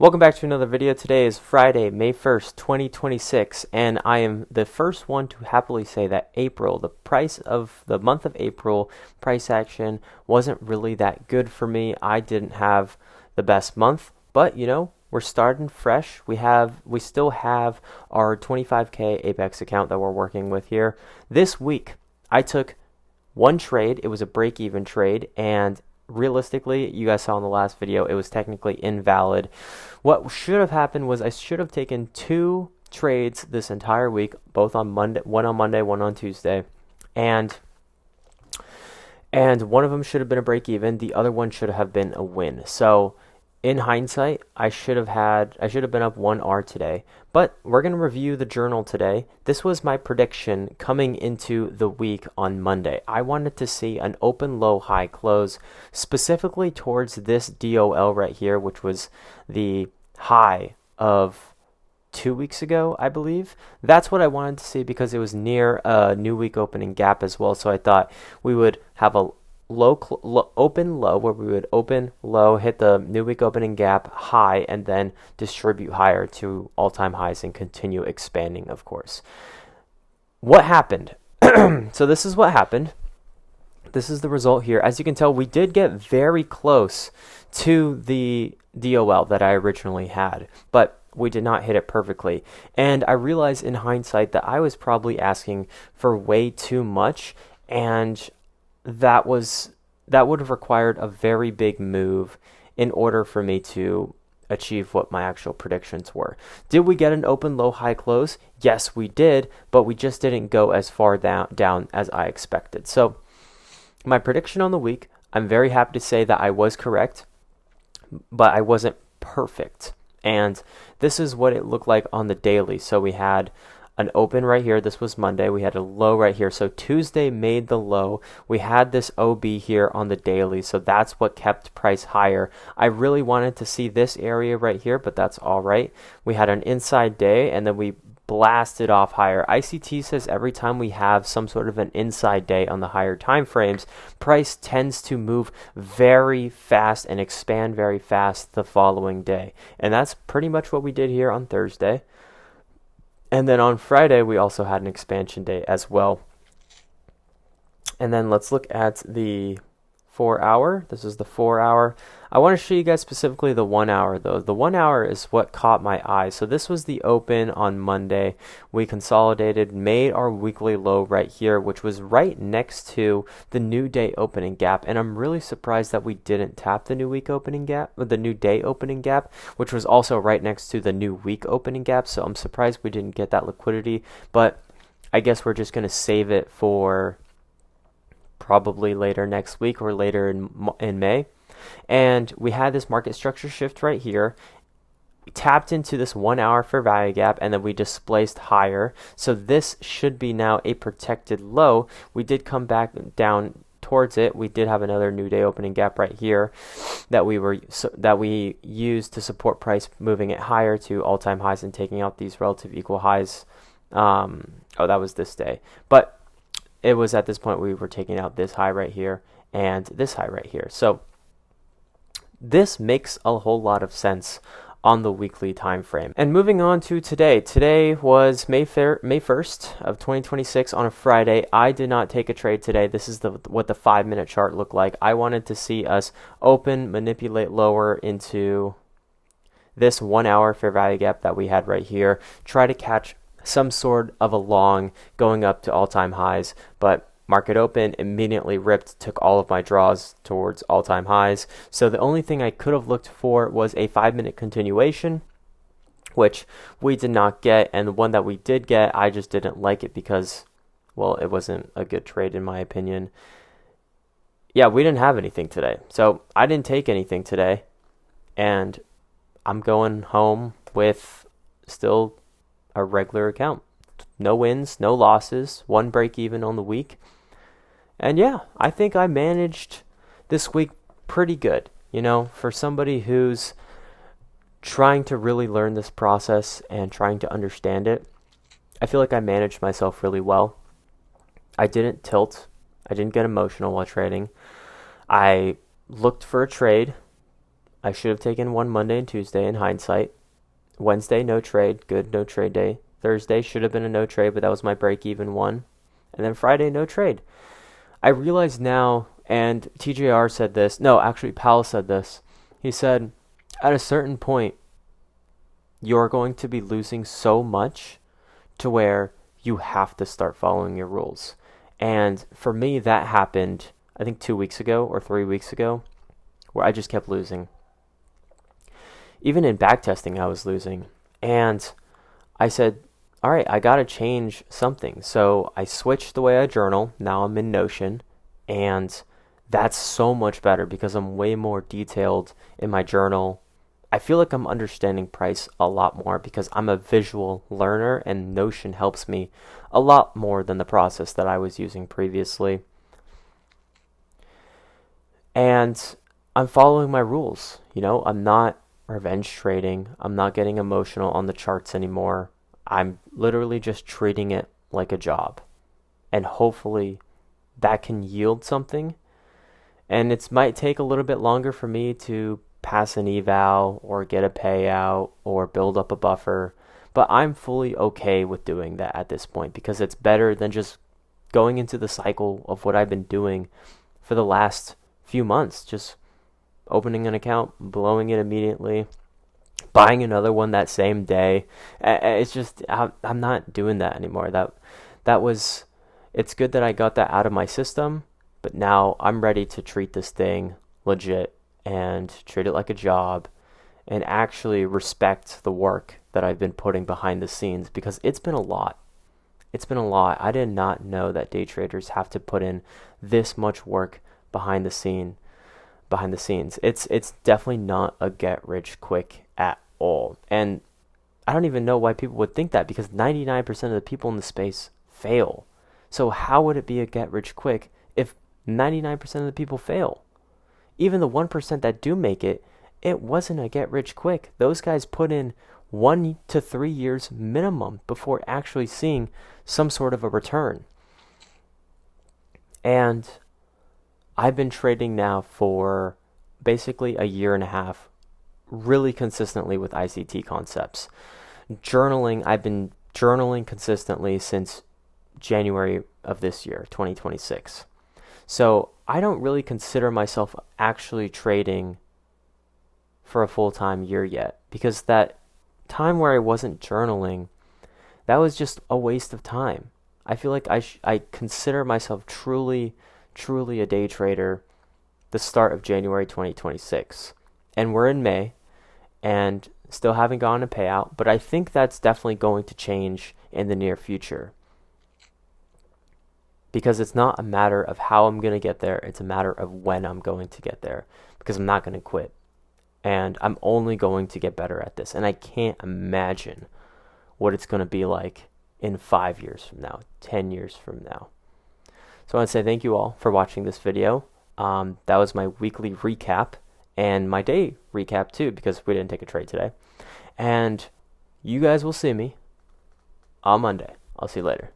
Welcome back to another video. Today is Friday, May 1st, 2026, and I am the first one to happily say that the price of the month of April, price action wasn't really that good for me. I didn't have the best month, but we're starting fresh. We still have our 25K Apex account that we're working with here. This week, I took one trade. It was a break-even trade, and realistically, you guys saw in the last video, it was technically invalid. What should have happened was I should have taken two trades this entire week, both on Monday, one on Tuesday, and one of them should have been a break even. The other one should have been a win. So in hindsight, I should have been up 1R today, but we're going to review the journal today. This was my prediction coming into the week on Monday. I wanted to see an open low high close, specifically towards this DOL right here, which was the high of 2 weeks ago, I believe. That's what I wanted to see because it was near a new week opening gap as well. So I thought we would have a open low where we would open low, hit the new week opening gap high, and then distribute higher to all-time highs and continue expanding, of course. What happened? So this is what happened. This is the result here. As you can tell, we did get very close to the DOL that I originally had, but we did not hit it perfectly. And I realized in hindsight that I was probably asking for way too much, and that would have required a very big move in order for me to achieve what my actual predictions were. Did we get an open low high close? Yes, we did, but we just didn't go as far down as I expected. So my prediction on the week, I'm very happy to say that I was correct, but I wasn't perfect. And this is what it looked like on the daily. So we had an open right here. This was Monday. We had a low right here. So Tuesday made the low. We had this OB here on the daily. So that's what kept price higher. I really wanted to see this area right here, but that's all right. We had an inside day and then we blasted off higher. ICT says every time we have some sort of an inside day on the higher time frames, price tends to move very fast and expand very fast the following day. And that's pretty much what we did here on Thursday. And then on Friday, we also had an expansion day as well. And then let's look at the 4 hour. This is the 4 hour. I want to show you guys specifically the 1 hour though. The 1 hour is what caught my eye. So this was the open on Monday. We consolidated, made our weekly low right here, which was right next to the new day opening gap. And I'm really surprised that we didn't tap the new week opening gap, or the new day opening gap, which was also right next to the new week opening gap. So I'm surprised we didn't get that liquidity, but I guess we're just going to save it for probably later next week or later in May. And we had this market structure shift right here. We tapped into this 1 hour fair value gap and then we displaced higher. So this should be now a protected low. We did come back down towards it. We did have another new day opening gap right here that we used to support price moving it higher to all-time highs and taking out these relative equal highs. That was this day. But it was at this point we were taking out this high right here and this high right here. So this makes a whole lot of sense on the weekly time frame. And moving on to today. Today was May 1st of 2026 on a Friday. I did not take a trade today. This is what the 5-minute chart looked like. I wanted to see us open, manipulate lower into this 1 hour fair value gap that we had right here. Try to catch some sort of a long going up to all-time highs, but market open immediately ripped, took all of my draws towards all-time highs. So the only thing I could have looked for was a 5-minute continuation, which we did not get. And the one that we did get, I just didn't like it because, well, it wasn't a good trade in my opinion. Yeah, we didn't have anything today. So I didn't take anything today. And I'm going home with still a regular account. No wins, no losses, one break even on the week. And yeah, I think I managed this week pretty good. For somebody who's trying to really learn this process and trying to understand it, I feel like I managed myself really well. I didn't tilt. I didn't get emotional while trading. I looked for a trade, I should have taken one Monday and Tuesday in hindsight. Wednesday, no trade. Good, no trade day. Thursday should have been a no trade, but that was my break-even one. And then Friday, no trade. I realize now, and TJR said this. No, actually, Powell said this. He said, at a certain point, you're going to be losing so much to where you have to start following your rules. And for me, that happened, I think 2 weeks ago or 3 weeks ago, where I just kept losing. Even in backtesting, I was losing. And I said, all right, I got to change something. So I switched the way I journal. Now I'm in Notion. And that's so much better because I'm way more detailed in my journal. I feel like I'm understanding price a lot more because I'm a visual learner, and Notion helps me a lot more than the process that I was using previously. And I'm following my rules. I'm not revenge trading. I'm not getting emotional on the charts anymore. I'm literally just treating it like a job. And hopefully that can yield something. And it might take a little bit longer for me to pass an eval or get a payout or build up a buffer. But I'm fully okay with doing that at this point because it's better than just going into the cycle of what I've been doing for the last few months. Just opening an account, blowing it immediately, buying another one that same day. It's just, I'm not doing that anymore. It's good that I got that out of my system, but now I'm ready to treat this thing legit and treat it like a job and actually respect the work that I've been putting behind the scenes because it's been a lot. It's been a lot. I did not know that day traders have to put in this much work behind the scenes. It's definitely not a get rich quick at all. And I don't even know why people would think that because 99% of the people in the space fail. So how would it be a get rich quick if 99% of the people fail? Even the 1% that do make it, it wasn't a get rich quick. Those guys put in 1 to 3 years minimum before actually seeing some sort of a return. And I've been trading now for basically a year and a half, really consistently with ICT concepts. Journaling, I've been journaling consistently since January of this year, 2026. So I don't really consider myself actually trading for a full-time year yet because that time where I wasn't journaling, that was just a waste of time. I feel like I consider myself truly a day trader the start of January 2026. And we're in May and still haven't gotten a payout, but I think that's definitely going to change in the near future. Because it's not a matter of how I'm going to get there, it's a matter of when I'm going to get there. Because I'm not going to quit. And I'm only going to get better at this. And I can't imagine what it's going to be like in 5 years from now, 10 years from now. So I want to say thank you all for watching this video. That was my weekly recap and my day recap too, because we didn't take a trade today. And you guys will see me on Monday. I'll see you later.